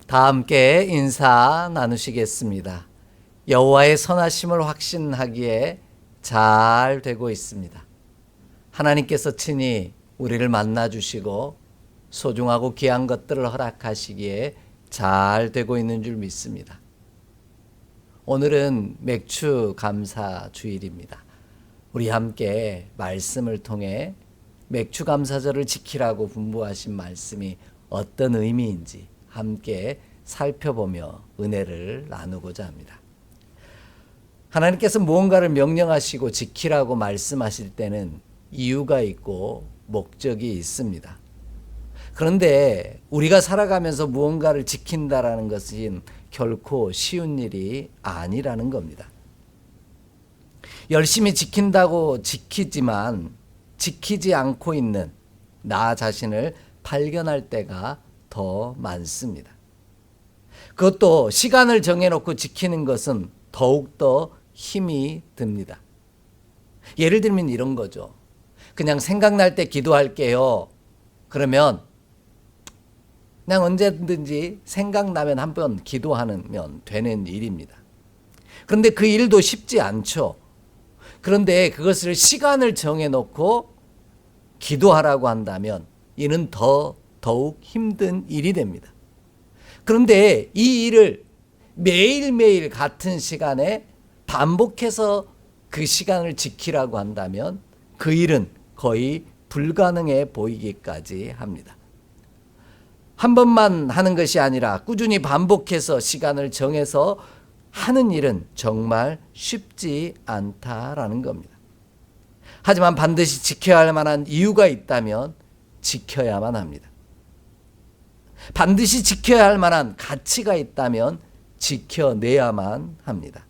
다 함께 인사 나누시겠습니다. 여호와의 선하심을 확신하기에 잘 되고 있습니다. 하나님께서 친히 우리를 만나주시고 소중하고 귀한 것들을 허락하시기에 잘 되고 있는 줄 믿습니다. 오늘은 맥주 감사 주일입니다. 우리 함께 말씀을 통해 맥주 감사절을 지키라고 분부하신 말씀이 어떤 의미인지 함께 살펴보며 은혜를 나누고자 합니다. 하나님께서 무언가를 명령하시고 지키라고 말씀하실 때는 이유가 있고 목적이 있습니다. 그런데 우리가 살아가면서 무언가를 지킨다라는 것은 결코 쉬운 일이 아니라는 겁니다. 열심히 지킨다고 지키지만 지키지 않고 있는 나 자신을 발견할 때가 더 많습니다. 그것도 시간을 정해놓고 지키는 것은 더욱더 힘이 듭니다. 예를 들면 이런 거죠. 그냥 생각날 때 기도할게요. 그러면 그냥 언제든지 생각나면 한번 기도하면 되는 일입니다. 그런데 그 일도 쉽지 않죠. 그런데 그것을 시간을 정해놓고 기도하라고 한다면 이는 더욱 힘든 일이 됩니다. 그런데 이 일을 매일매일 같은 시간에 반복해서 그 시간을 지키라고 한다면 그 일은 거의 불가능해 보이기까지 합니다. 한 번만 하는 것이 아니라 꾸준히 반복해서 시간을 정해서 하는 일은 정말 쉽지 않다라는 겁니다. 하지만 반드시 지켜야 할 만한 이유가 있다면 지켜야만 합니다. 반드시 지켜야 할 만한 가치가 있다면 지켜내야만 합니다.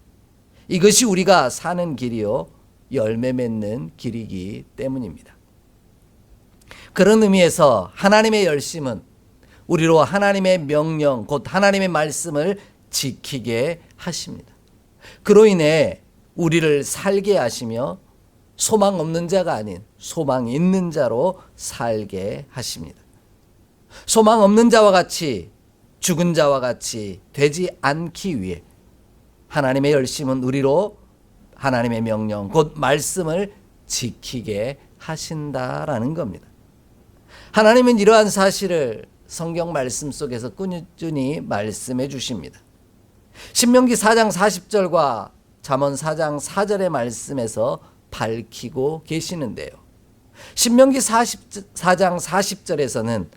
이것이 우리가 사는 길이요 열매 맺는 길이기 때문입니다. 그런 의미에서 하나님의 열심은 우리로 하나님의 명령 곧 하나님의 말씀을 지키게 하십니다. 그로 인해 우리를 살게 하시며 소망 없는 자가 아닌 소망 있는 자로 살게 하십니다. 소망 없는 자와 같이 죽은 자와 같이 되지 않기 위해 하나님의 열심은 우리로 하나님의 명령 곧 말씀을 지키게 하신다라는 겁니다. 하나님은 이러한 사실을 성경 말씀 속에서 꾸준히 말씀해 주십니다. 신명기 4장 40절과 잠언 4장 4절의 말씀에서 밝히고 계시는데요. 신명기 4장 40절에서는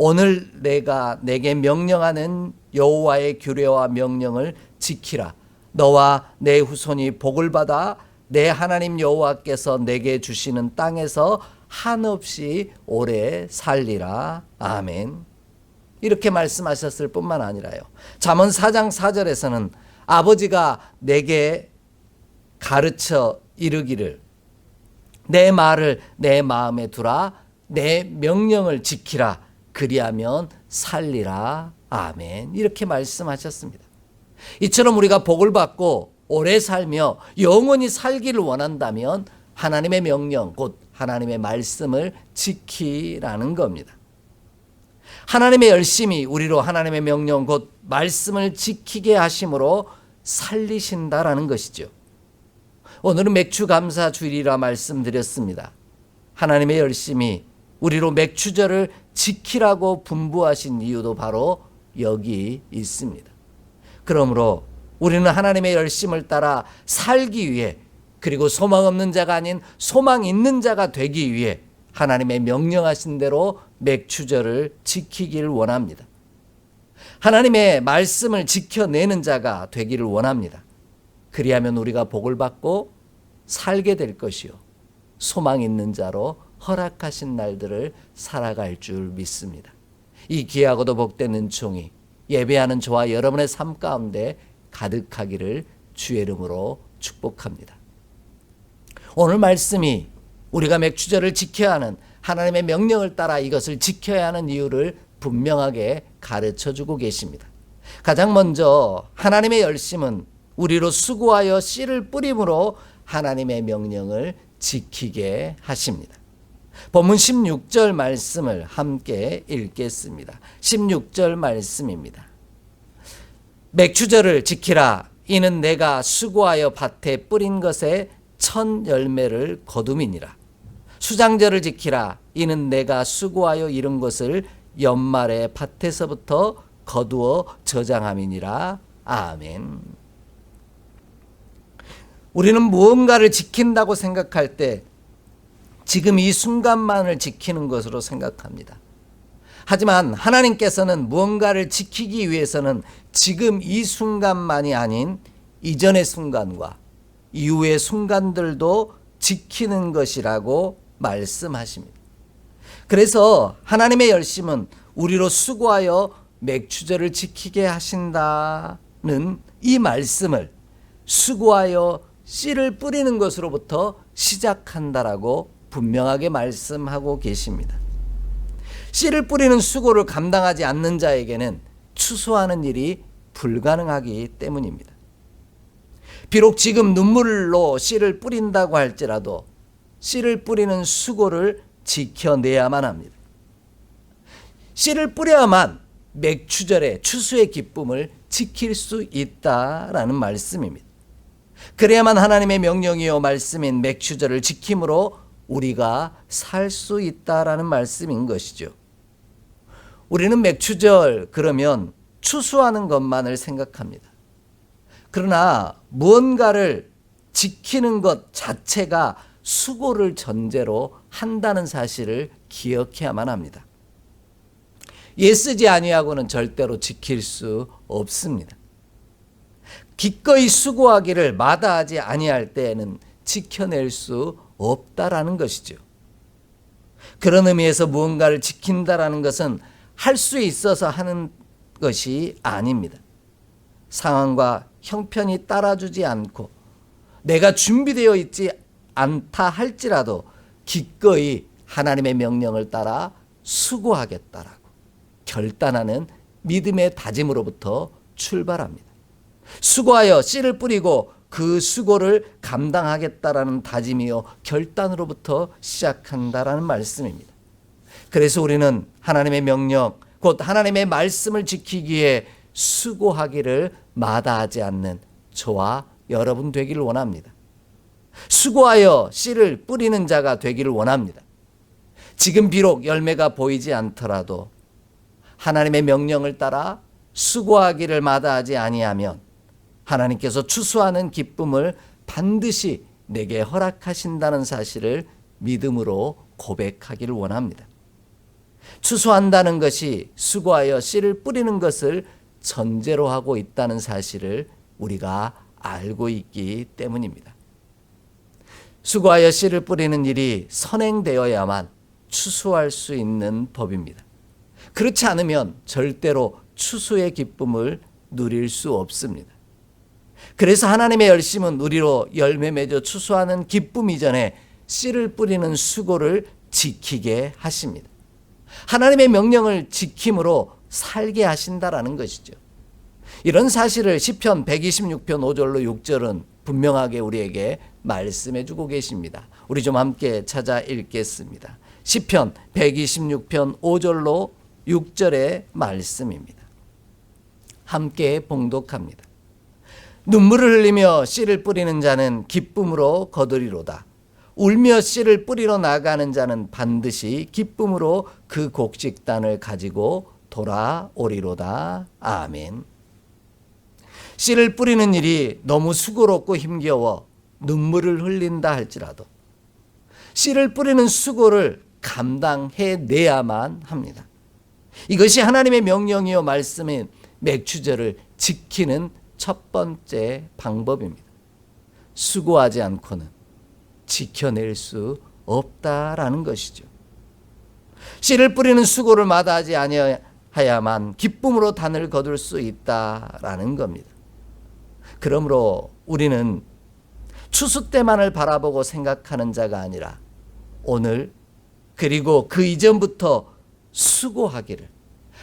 오늘 내가 내게 명령하는 여호와의 규례와 명령을 지키라. 너와 내 후손이 복을 받아 내 하나님 여호와께서 내게 주시는 땅에서 한없이 오래 살리라. 아멘. 이렇게 말씀하셨을 뿐만 아니라요. 잠언 4장 4절에서는 아버지가 내게 가르쳐 이르기를 내 말을 내 마음에 두라. 내 명령을 지키라. 그리하면 살리라. 아멘. 이렇게 말씀하셨습니다. 이처럼 우리가 복을 받고 오래 살며 영원히 살기를 원한다면 하나님의 명령 곧 하나님의 말씀을 지키라는 겁니다. 하나님의 열심이 우리로 하나님의 명령 곧 말씀을 지키게 하심으로 살리신다라는 것이죠. 오늘은 맥주 감사 주일이라 말씀드렸습니다. 하나님의 열심이 우리로 맥주절을 지키라고 분부하신 이유도 바로 여기 있습니다. 그러므로 우리는 하나님의 열심을 따라 살기 위해 그리고 소망 없는 자가 아닌 소망 있는 자가 되기 위해 하나님의 명령하신 대로 맥주절을 지키기를 원합니다. 하나님의 말씀을 지켜내는 자가 되기를 원합니다. 그리하면 우리가 복을 받고 살게 될 것이요 소망 있는 자로 허락하신 날들을 살아갈 줄 믿습니다. 이 귀하고도 복된 은총이 예배하는 저와 여러분의 삶 가운데 가득하기를 주의 이름으로 축복합니다. 오늘 말씀이 우리가 맥주절을 지켜야 하는 하나님의 명령을 따라 이것을 지켜야 하는 이유를 분명하게 가르쳐주고 계십니다. 가장 먼저 하나님의 열심은 우리로 수고하여 씨를 뿌림으로 하나님의 명령을 지키게 하십니다. 본문 16절 말씀을 함께 읽겠습니다. 16절 말씀입니다. 맥추절을 지키라. 이는 내가 수고하여 밭에 뿌린 것에 첫 열매를 거둠이니라. 수장절을 지키라. 이는 내가 수고하여 이룬 것을 연말에 밭에서부터 거두어 저장함이니라. 아멘. 우리는 무언가를 지킨다고 생각할 때 지금 이 순간만을 지키는 것으로 생각합니다. 하지만 하나님께서는 무언가를 지키기 위해서는 지금 이 순간만이 아닌 이전의 순간과 이후의 순간들도 지키는 것이라고 말씀하십니다. 그래서 하나님의 열심은 우리로 수고하여 맥추절을 지키게 하신다는 이 말씀을 수고하여 씨를 뿌리는 것으로부터 시작한다라고 분명하게 말씀하고 계십니다. 씨를 뿌리는 수고를 감당하지 않는 자에게는 추수하는 일이 불가능하기 때문입니다. 비록 지금 눈물로 씨를 뿌린다고 할지라도 씨를 뿌리는 수고를 지켜내야만 합니다. 씨를 뿌려야만 맥추절의 추수의 기쁨을 지킬 수 있다라는 말씀입니다. 그래야만 하나님의 명령이요 말씀인 맥추절을 지킴으로 우리가 살 수 있다라는 말씀인 것이죠. 우리는 맥추절 그러면 추수하는 것만을 생각합니다. 그러나 무언가를 지키는 것 자체가 수고를 전제로 한다는 사실을 기억해야만 합니다. 애쓰지 아니하고는 절대로 지킬 수 없습니다. 기꺼이 수고하기를 마다하지 아니할 때에는 지켜낼 수 없다라는 것이죠. 그런 의미에서 무언가를 지킨다라는 것은 할 수 있어서 하는 것이 아닙니다. 상황과 형편이 따라주지 않고 내가 준비되어 있지 않다 할지라도 기꺼이 하나님의 명령을 따라 수고하겠다라고 결단하는 믿음의 다짐으로부터 출발합니다. 수고하여 씨를 뿌리고 그 수고를 감당하겠다라는 다짐이요 결단으로부터 시작한다라는 말씀입니다. 그래서 우리는 하나님의 명령 곧 하나님의 말씀을 지키기에 수고하기를 마다하지 않는 저와 여러분 되기를 원합니다. 수고하여 씨를 뿌리는 자가 되기를 원합니다. 지금 비록 열매가 보이지 않더라도 하나님의 명령을 따라 수고하기를 마다하지 아니하면 하나님께서 추수하는 기쁨을 반드시 내게 허락하신다는 사실을 믿음으로 고백하기를 원합니다. 추수한다는 것이 수고하여 씨를 뿌리는 것을 전제로 하고 있다는 사실을 우리가 알고 있기 때문입니다. 수고하여 씨를 뿌리는 일이 선행되어야만 추수할 수 있는 법입니다. 그렇지 않으면 절대로 추수의 기쁨을 누릴 수 없습니다. 그래서 하나님의 열심은 우리로 열매 맺어 추수하는 기쁨 이전에 씨를 뿌리는 수고를 지키게 하십니다. 하나님의 명령을 지킴으로 살게 하신다라는 것이죠. 이런 사실을 시편 126편 5절로 6절은 분명하게 우리에게 말씀해 주고 계십니다. 우리 좀 함께 찾아 읽겠습니다. 시편 126편 5절로 6절의 말씀입니다. 함께 봉독합니다. 눈물을 흘리며 씨를 뿌리는 자는 기쁨으로 거두리로다. 울며 씨를 뿌리러 나가는 자는 반드시 기쁨으로 그 곡식단을 가지고 돌아오리로다. 아멘. 씨를 뿌리는 일이 너무 수고롭고 힘겨워 눈물을 흘린다 할지라도 씨를 뿌리는 수고를 감당해내야만 합니다. 이것이 하나님의 명령이요 말씀인 맥추절을 지키는 첫 번째 방법입니다. 수고하지 않고는 지켜낼 수 없다라는 것이죠. 씨를 뿌리는 수고를 마다하지 아니하야만 기쁨으로 단을 거둘 수 있다라는 겁니다. 그러므로 우리는 추수 때만을 바라보고 생각하는 자가 아니라 오늘 그리고 그 이전부터 수고하기를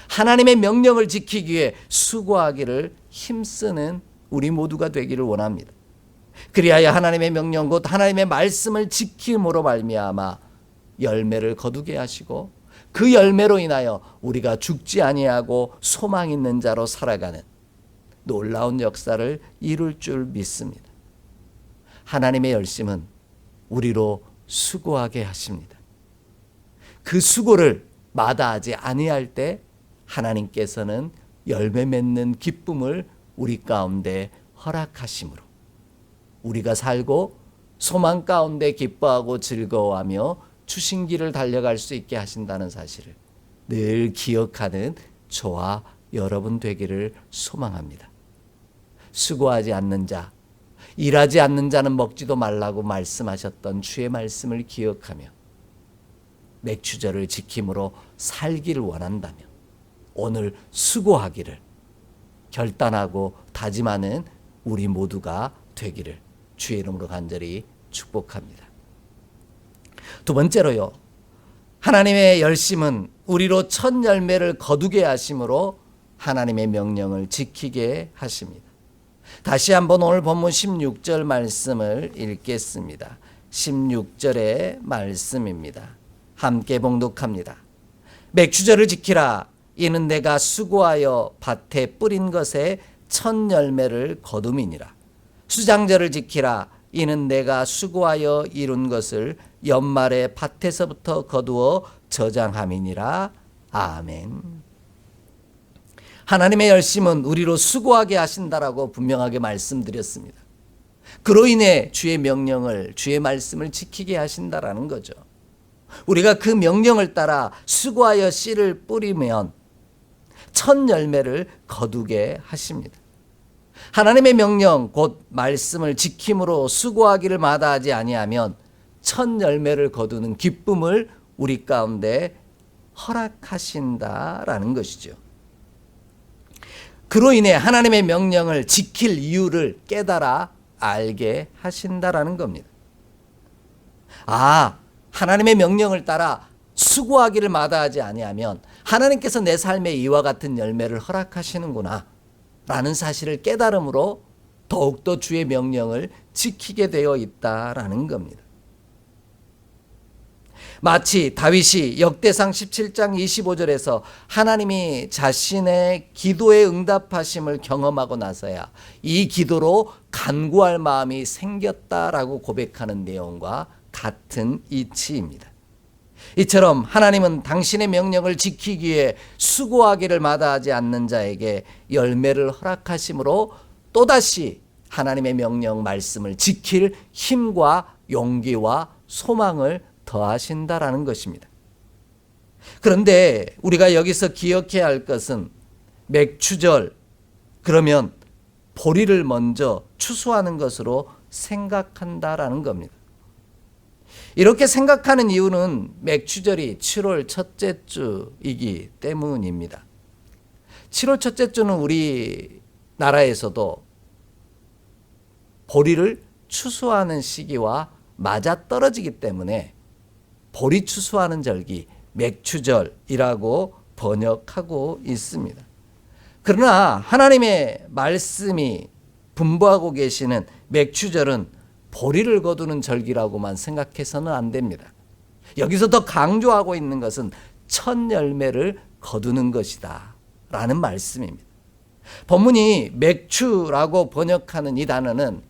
하나님의 명령을 지키기 위해 수고하기를 힘쓰는 우리 모두가 되기를 원합니다. 그리하여 하나님의 명령 곧 하나님의 말씀을 지킴으로 말미암아 열매를 거두게 하시고 그 열매로 인하여 우리가 죽지 아니하고 소망 있는 자로 살아가는 놀라운 역사를 이룰 줄 믿습니다. 하나님의 열심은 우리로 수고하게 하십니다. 그 수고를 마다하지 아니할 때 하나님께서는 열매 맺는 기쁨을 우리 가운데 허락하심으로 우리가 살고 소망 가운데 기뻐하고 즐거워하며 주신 길을 달려갈 수 있게 하신다는 사실을 늘 기억하는 저와 여러분 되기를 소망합니다. 수고하지 않는 자, 일하지 않는 자는 먹지도 말라고 말씀하셨던 주의 말씀을 기억하며 맥추절을 지킴으로 살기를 원한다면 오늘 수고하기를 결단하고 다짐하는 우리 모두가 되기를 주의 이름으로 간절히 축복합니다. 두 번째로요, 하나님의 열심은 우리로 첫 열매를 거두게 하심으로 하나님의 명령을 지키게 하십니다. 다시 한번 오늘 본문 16절 말씀을 읽겠습니다. 16절의 말씀입니다. 함께 봉독합니다. 맥추절을 지키라. 이는 내가 수고하여 밭에 뿌린 것에 첫 열매를 거둠이니라. 수장절을 지키라. 이는 내가 수고하여 이룬 것을 연말에 밭에서부터 거두어 저장함이니라. 아멘. 하나님의 열심은 우리로 수고하게 하신다라고 분명하게 말씀드렸습니다. 그로 인해 주의 명령을, 주의 말씀을 지키게 하신다라는 거죠. 우리가 그 명령을 따라 수고하여 씨를 뿌리면 첫 열매를 거두게 하십니다. 하나님의 명령 곧 말씀을 지킴으로 수고하기를 마다하지 아니하면 첫 열매를 거두는 기쁨을 우리 가운데 허락하신다라는 것이죠. 그로 인해 하나님의 명령을 지킬 이유를 깨달아 알게 하신다라는 겁니다. 하나님의 명령을 따라 수고하기를 마다하지 아니하면 하나님께서 내 삶에 이와 같은 열매를 허락하시는구나 라는 사실을 깨달음으로 더욱더 주의 명령을 지키게 되어 있다라는 겁니다. 마치 다윗이 역대상 17장 25절에서 하나님이 자신의 기도에 응답하심을 경험하고 나서야 이 기도로 간구할 마음이 생겼다라고 고백하는 내용과 같은 이치입니다. 이처럼 하나님은 당신의 명령을 지키기 위해 수고하기를 마다하지 않는 자에게 열매를 허락하심으로 또다시 하나님의 명령 말씀을 지킬 힘과 용기와 소망을 더하신다라는 것입니다. 그런데 우리가 여기서 기억해야 할 것은 맥추절, 그러면 보리를 먼저 추수하는 것으로 생각한다라는 겁니다. 이렇게 생각하는 이유는 맥추절이 7월 첫째 주이기 때문입니다. 7월 첫째 주는 우리나라에서도 보리를 추수하는 시기와 맞아떨어지기 때문에 보리 추수하는 절기, 맥추절이라고 번역하고 있습니다. 그러나 하나님의 말씀이 분부하고 계시는 맥추절은 보리를 거두는 절기라고만 생각해서는 안 됩니다. 여기서 더 강조하고 있는 것은 첫 열매를 거두는 것이다 라는 말씀입니다. 본문이 맥추라고 번역하는 이 단어는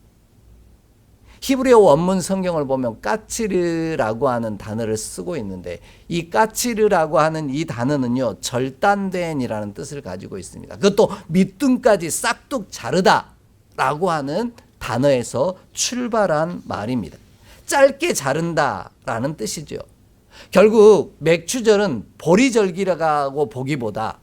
히브리어 원문 성경을 보면 까치르라고 하는 단어를 쓰고 있는데 이 까치르라고 하는 이 단어는요, 절단된이라는 뜻을 가지고 있습니다. 그것도 밑둥까지 싹둑 자르다라고 하는 단어에서 출발한 말입니다. 짧게 자른다라는 뜻이죠. 결국 맥추절은 보리절기라고 보기보다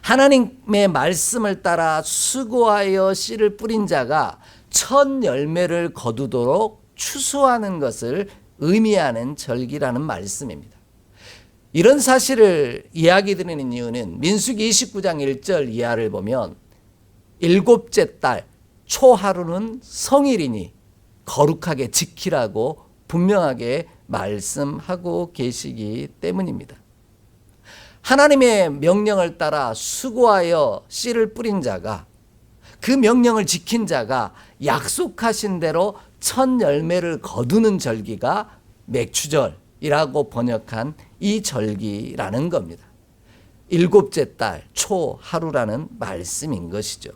하나님의 말씀을 따라 수고하여 씨를 뿌린 자가 첫 열매를 거두도록 추수하는 것을 의미하는 절기라는 말씀입니다. 이런 사실을 이야기 드리는 이유는 민수기 29장 1절 이하를 보면 일곱째 달 초하루는 성일이니 거룩하게 지키라고 분명하게 말씀하고 계시기 때문입니다. 하나님의 명령을 따라 수고하여 씨를 뿌린 자가, 그 명령을 지킨 자가 약속하신 대로 첫 열매를 거두는 절기가 맥추절이라고 번역한 이 절기라는 겁니다. 일곱째 달 초하루라는 말씀인 것이죠.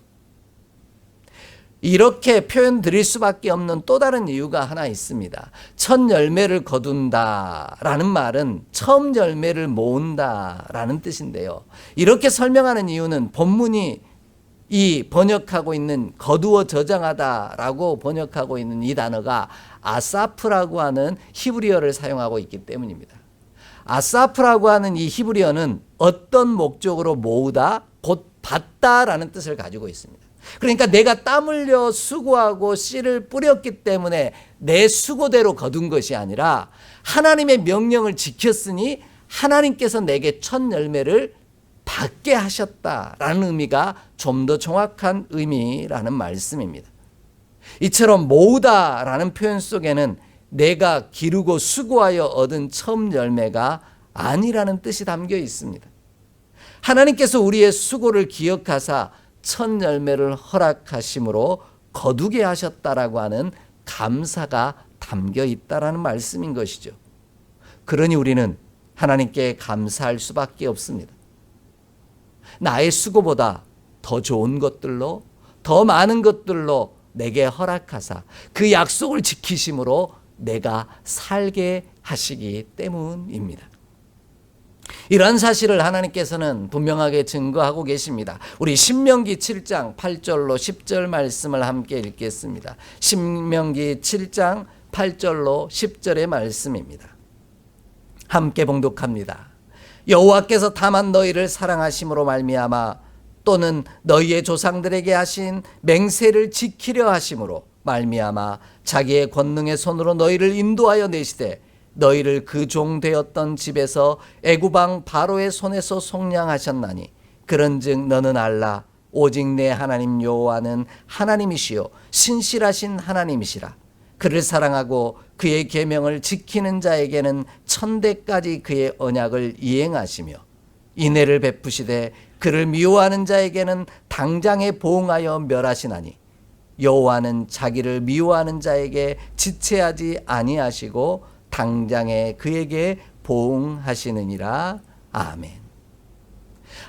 이렇게 표현 드릴 수밖에 없는 또 다른 이유가 하나 있습니다. 첫 열매를 거둔다라는 말은 처음 열매를 모은다라는 뜻인데요. 이렇게 설명하는 이유는 본문이 이 번역하고 있는 거두어 저장하다라고 번역하고 있는 이 단어가 아사프라고 하는 히브리어를 사용하고 있기 때문입니다. 아사프라고 하는 이 히브리어는 어떤 목적으로 모으다, 곧 받다라는 뜻을 가지고 있습니다. 그러니까 내가 땀 흘려 수고하고 씨를 뿌렸기 때문에 내 수고대로 거둔 것이 아니라 하나님의 명령을 지켰으니 하나님께서 내게 첫 열매를 받게 하셨다라는 의미가 좀 더 정확한 의미라는 말씀입니다. 이처럼 모으다라는 표현 속에는 내가 기르고 수고하여 얻은 처음 열매가 아니라는 뜻이 담겨 있습니다. 하나님께서 우리의 수고를 기억하사 첫 열매를 허락하심으로 거두게 하셨다라고 하는 감사가 담겨 있다라는 말씀인 것이죠. 그러니 우리는 하나님께 감사할 수밖에 없습니다. 나의 수고보다 더 좋은 것들로, 더 많은 것들로 내게 허락하사 그 약속을 지키심으로 내가 살게 하시기 때문입니다. 이러한 사실을 하나님께서는 분명하게 증거하고 계십니다. 우리 신명기 7장 8절로 10절 말씀을 함께 읽겠습니다. 신명기 7장 8절로 10절의 말씀입니다. 함께 봉독합니다. 여호와께서 다만 너희를 사랑하심으로 말미암아 또는 너희의 조상들에게 하신 맹세를 지키려 하심으로 말미암아 자기의 권능의 손으로 너희를 인도하여 내시되 너희를 그 종 되었던 집에서 애굽 왕 바로의 손에서 속량하셨나니 그런즉 너는 알라 오직 내 하나님 여호와는 하나님이시요 신실하신 하나님이시라. 그를 사랑하고 그의 계명을 지키는 자에게는 천대까지 그의 언약을 이행하시며 인애를 베푸시되 그를 미워하는 자에게는 당장에 보응하여 멸하시나니 여호와는 자기를 미워하는 자에게 지체하지 아니하시고 당장에 그에게 보응하시느니라. 아멘.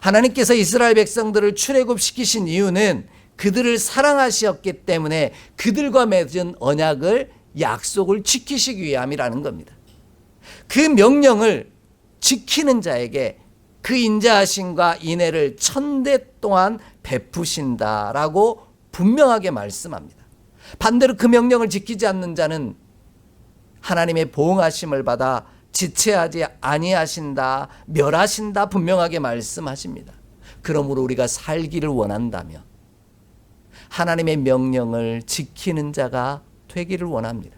하나님께서 이스라엘 백성들을 출애굽시키신 이유는 그들을 사랑하셨기 때문에 그들과 맺은 언약을 약속을 지키시기 위함이라는 겁니다. 그 명령을 지키는 자에게 그 인자하심과 인애를 천대 동안 베푸신다라고 분명하게 말씀합니다. 반대로 그 명령을 지키지 않는 자는 하나님의 보응하심을 받아 지체하지 아니하신다, 멸하신다 분명하게 말씀하십니다. 그러므로 우리가 살기를 원한다면 하나님의 명령을 지키는 자가 되기를 원합니다.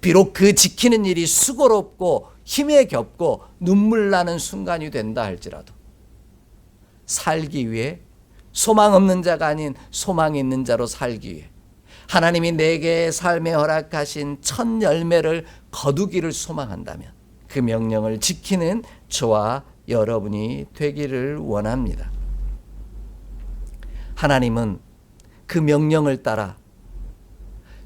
비록 그 지키는 일이 수고롭고 힘에 겹고 눈물 나는 순간이 된다 할지라도 살기 위해 소망 없는 자가 아닌 소망 있는 자로 살기 위해 하나님이 내게 삶에 허락하신 첫 열매를 거두기를 소망한다면 그 명령을 지키는 저와 여러분이 되기를 원합니다. 하나님은 그 명령을 따라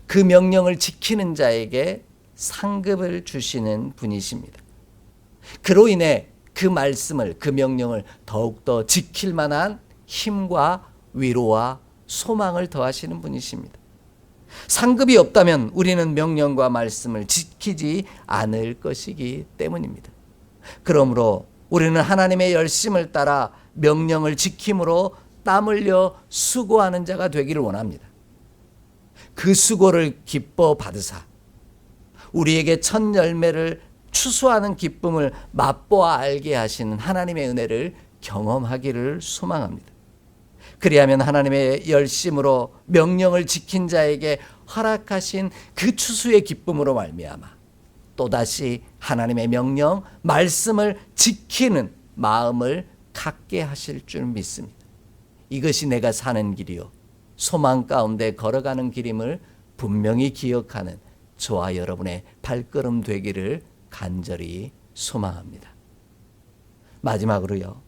그 명령을 지키는 자에게 상급을 주시는 분이십니다. 그로 인해 그 말씀을, 그 명령을 더욱더 지킬 만한 힘과 위로와 소망을 더하시는 분이십니다. 상급이 없다면 우리는 명령과 말씀을 지키지 않을 것이기 때문입니다. 그러므로 우리는 하나님의 열심을 따라 명령을 지킴으로 땀 흘려 수고하는 자가 되기를 원합니다. 그 수고를 기뻐 받으사 우리에게 첫 열매를 추수하는 기쁨을 맛보아 알게 하시는 하나님의 은혜를 경험하기를 소망합니다. 그리하면 하나님의 열심으로 명령을 지킨 자에게 허락하신 그 추수의 기쁨으로 말미암아 또다시 하나님의 명령, 말씀을 지키는 마음을 갖게 하실 줄 믿습니다. 이것이 내가 사는 길이요 소망 가운데 걸어가는 길임을 분명히 기억하는 저와 여러분의 발걸음 되기를 간절히 소망합니다. 마지막으로요,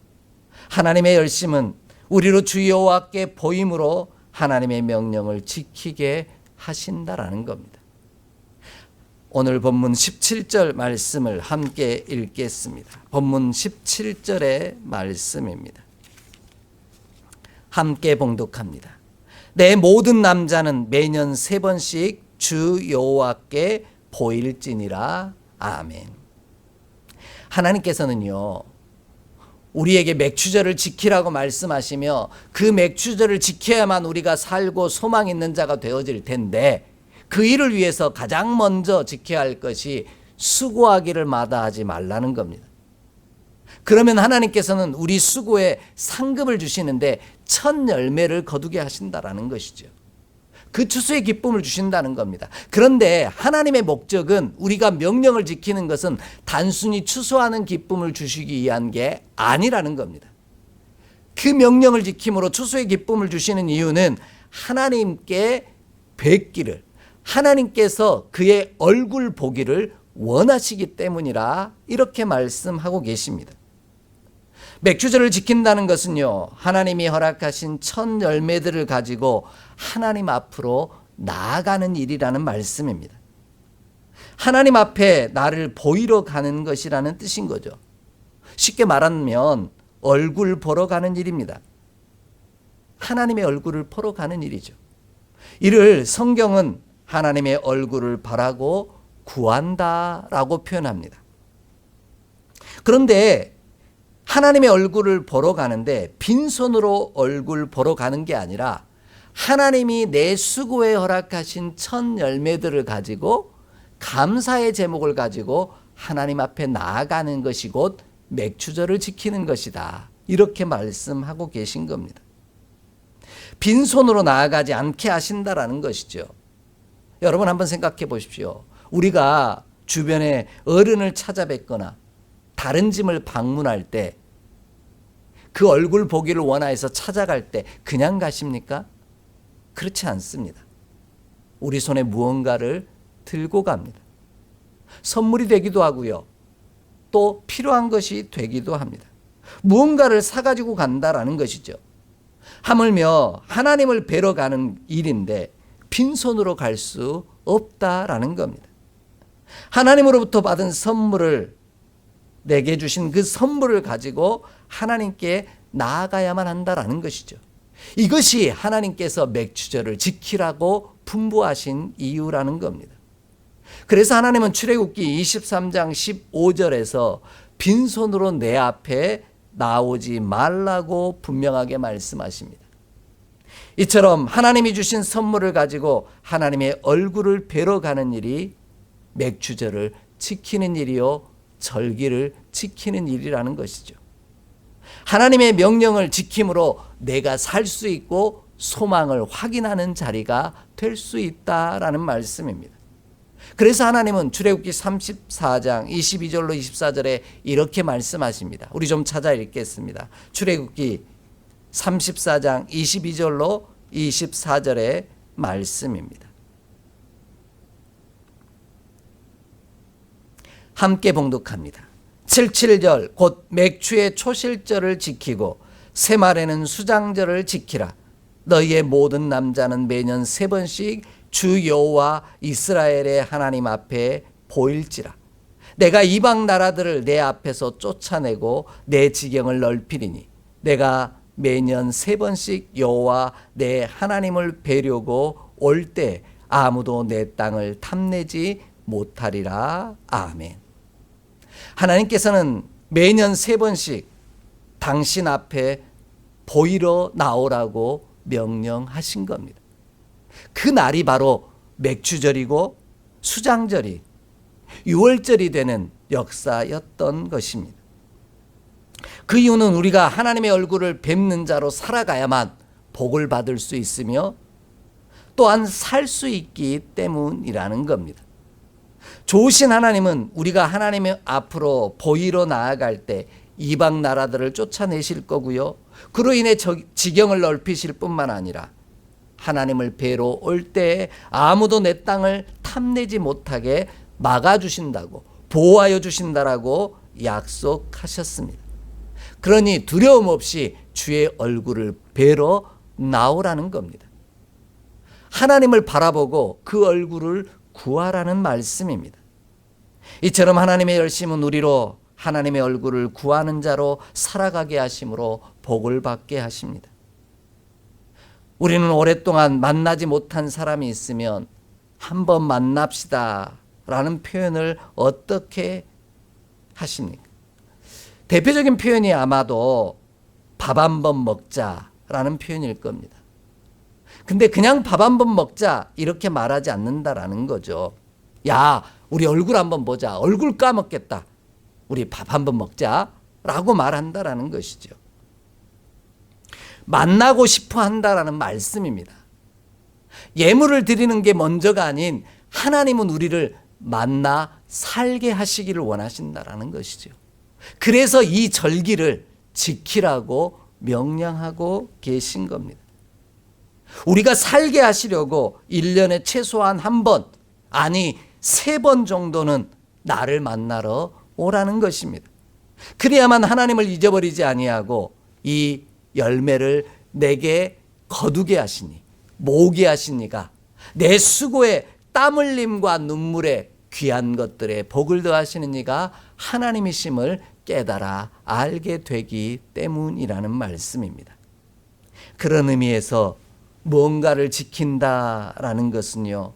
하나님의 열심은 우리로 주 여호와께 보임으로 하나님의 명령을 지키게 하신다라는 겁니다. 오늘 본문 17절 말씀을 함께 읽겠습니다. 본문 17절의 말씀입니다. 함께 봉독합니다. 내 모든 남자는 매년 3번씩 주 여호와께 보일지니라. 아멘. 하나님께서는요, 우리에게 맥추절을 지키라고 말씀하시며 그 맥추절을 지켜야만 우리가 살고 소망 있는 자가 되어질 텐데, 그 일을 위해서 가장 먼저 지켜야 할 것이 수고하기를 마다하지 말라는 겁니다. 그러면 하나님께서는 우리 수고에 상급을 주시는데 첫 열매를 거두게 하신다라는 것이죠. 그 추수의 기쁨을 주신다는 겁니다. 그런데 하나님의 목적은, 우리가 명령을 지키는 것은 단순히 추수하는 기쁨을 주시기 위한 게 아니라는 겁니다. 그 명령을 지킴으로 추수의 기쁨을 주시는 이유는 하나님께 뵙기를, 하나님께서 그의 얼굴 보기를 원하시기 때문이라 이렇게 말씀하고 계십니다. 맥추절을 지킨다는 것은요, 하나님이 허락하신 첫 열매들을 가지고 하나님 앞으로 나아가는 일이라는 말씀입니다. 하나님 앞에 나를 보이러 가는 것이라는 뜻인 거죠. 쉽게 말하면 얼굴 보러 가는 일입니다. 하나님의 얼굴을 보러 가는 일이죠. 이를 성경은 하나님의 얼굴을 바라고 구한다라고 표현합니다. 그런데 하나님의 얼굴을 보러 가는데 빈손으로 얼굴 보러 가는 게 아니라 하나님이 내 수고에 허락하신 첫 열매들을 가지고 감사의 제목을 가지고 하나님 앞에 나아가는 것이 곧 맥추절을 지키는 것이다. 이렇게 말씀하고 계신 겁니다. 빈손으로 나아가지 않게 하신다라는 것이죠. 여러분 한번 생각해 보십시오. 우리가 주변에 어른을 찾아뵙거나 다른 집을 방문할 때 그 얼굴 보기를 원하여서 찾아갈 때 그냥 가십니까? 그렇지 않습니다. 우리 손에 무언가를 들고 갑니다. 선물이 되기도 하고요. 또 필요한 것이 되기도 합니다. 무언가를 사가지고 간다라는 것이죠. 하물며 하나님을 뵈러 가는 일인데 빈손으로 갈 수 없다라는 겁니다. 하나님으로부터 받은 선물을, 내게 주신 그 선물을 가지고 하나님께 나아가야만 한다라는 것이죠. 이것이 하나님께서 맥추절을 지키라고 분부하신 이유라는 겁니다. 그래서 하나님은 출애굽기 23장 15절에서 빈손으로 내 앞에 나오지 말라고 분명하게 말씀하십니다. 이처럼 하나님이 주신 선물을 가지고 하나님의 얼굴을 뵈러 가는 일이 맥추절을 지키는 일이요, 절기를 지키는 일이라는 것이죠. 하나님의 명령을 지킴으로 내가 살 수 있고 소망을 확인하는 자리가 될 수 있다라는 말씀입니다. 그래서 하나님은 출애굽기 34장 22절로 24절에 이렇게 말씀하십니다. 우리 좀 찾아 읽겠습니다. 출애굽기 34장 22절로 24절의 말씀입니다. 함께 봉독합니다. 77절 곧 맥추의 초실절을 지키고 새말에는 수장절을 지키라. 너희의 모든 남자는 매년 3번씩 주 여호와 이스라엘의 하나님 앞에 보일지라. 내가 이방 나라들을 내 앞에서 쫓아내고 내 지경을 넓히리니 내가 매년 3번씩 여호와 내 하나님을 뵈려고 올 때 아무도 내 땅을 탐내지 못하리라. 아멘. 하나님께서는 매년 3번씩 당신 앞에 보이러 나오라고 명령하신 겁니다. 그 날이 바로 맥추절이고 수장절이 6월절이 되는 역사였던 것입니다. 그 이유는 우리가 하나님의 얼굴을 뵙는 자로 살아가야만 복을 받을 수 있으며 또한 살 수 있기 때문이라는 겁니다. 좋으신 하나님은 우리가 하나님의 앞으로 보이러 나아갈 때 이방 나라들을 쫓아내실 거고요. 그로 인해 지경을 넓히실 뿐만 아니라 하나님을 뵈러 올 때 아무도 내 땅을 탐내지 못하게 막아주신다고, 보호하여 주신다라고 약속하셨습니다. 그러니 두려움 없이 주의 얼굴을 뵈러 나오라는 겁니다. 하나님을 바라보고 그 얼굴을 구하라는 말씀입니다. 이처럼 하나님의 열심은 우리로 하나님의 얼굴을 구하는 자로 살아가게 하심으로 복을 받게 하십니다. 우리는 오랫동안 만나지 못한 사람이 있으면 한번 만납시다 라는 표현을 어떻게 하십니까? 대표적인 표현이 아마도 밥 한번 먹자라는 표현일 겁니다. 근데 그냥 밥 한번 먹자 이렇게 말하지 않는다라는 거죠. 야, 우리 얼굴 한번 보자. 얼굴 까먹겠다. 우리 밥 한번 먹자라고 말한다라는 것이죠. 만나고 싶어 한다라는 말씀입니다. 예물을 드리는 게 먼저가 아닌 하나님은 우리를 만나 살게 하시기를 원하신다라는 것이죠. 그래서 이 절기를 지키라고 명령하고 계신 겁니다. 우리가 살게 하시려고 1년에 최소한 한 번, 아니 3번 정도는 나를 만나러 오라는 것입니다. 그래야만 하나님을 잊어버리지 아니하고 이 열매를 내게 거두게 하시니, 모으게 하시니가 내 수고에 땀 흘림과 눈물에 귀한 것들에 복을 더하시는 이가 하나님이심을 깨달아 알게 되기 때문이라는 말씀입니다. 그런 의미에서 뭔가를 지킨다라는 것은요,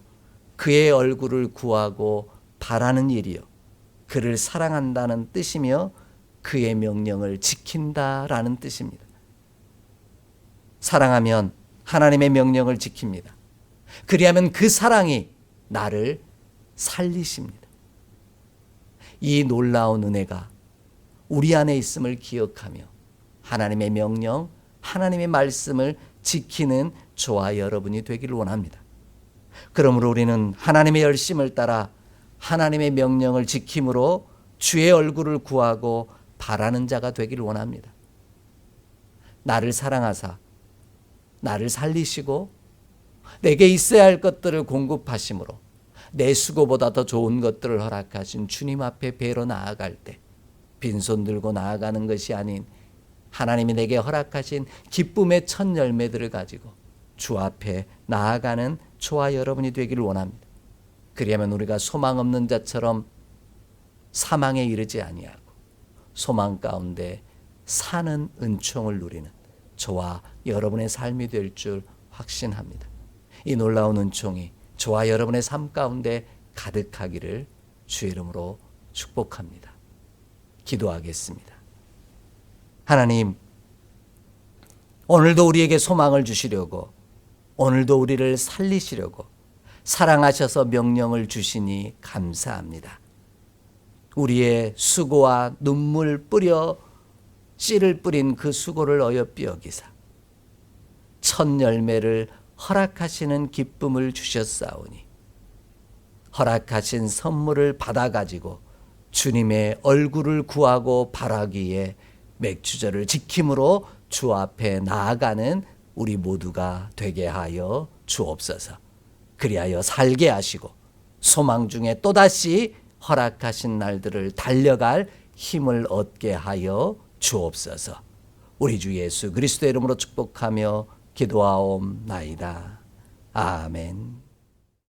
그의 얼굴을 구하고 바라는 일이요, 그를 사랑한다는 뜻이며 그의 명령을 지킨다라는 뜻입니다. 사랑하면 하나님의 명령을 지킵니다. 그리하면 그 사랑이 나를 살리십니다. 이 놀라운 은혜가 우리 안에 있음을 기억하며 하나님의 명령, 하나님의 말씀을 지키는 저와 여러분이 되기를 원합니다. 그러므로 우리는 하나님의 열심을 따라 하나님의 명령을 지킴으로 주의 얼굴을 구하고 바라는 자가 되기를 원합니다. 나를 사랑하사 나를 살리시고 내게 있어야 할 것들을 공급하심으로 내 수고보다 더 좋은 것들을 허락하신 주님 앞에 배로 나아갈 때 빈손 들고 나아가는 것이 아닌 하나님이 내게 허락하신 기쁨의 첫 열매들을 가지고 주 앞에 나아가는 저와 여러분이 되기를 원합니다. 그리하면 우리가 소망 없는 자처럼 사망에 이르지 아니하고 소망 가운데 사는 은총을 누리는 저와 여러분의 삶이 될 줄 확신합니다. 이 놀라운 은총이 저와 여러분의 삶 가운데 가득하기를 주의 이름으로 축복합니다. 기도하겠습니다. 하나님, 오늘도 우리에게 소망을 주시려고, 오늘도 우리를 살리시려고 사랑하셔서 명령을 주시니 감사합니다. 우리의 수고와 눈물 뿌려 씨를 뿌린 그 수고를 어여삐 여기사 첫 열매를 허락하시는 기쁨을 주셨사오니 허락하신 선물을 받아가지고 주님의 얼굴을 구하고 바라기에 맥주절을 지킴으로 주 앞에 나아가는 우리 모두가 되게 하여 주옵소서. 그리하여 살게 하시고 소망 중에 또다시 허락하신 날들을 달려갈 힘을 얻게 하여 주옵소서. 우리 주 예수 그리스도의 이름으로 축복하며 기도하옵나이다. 아멘.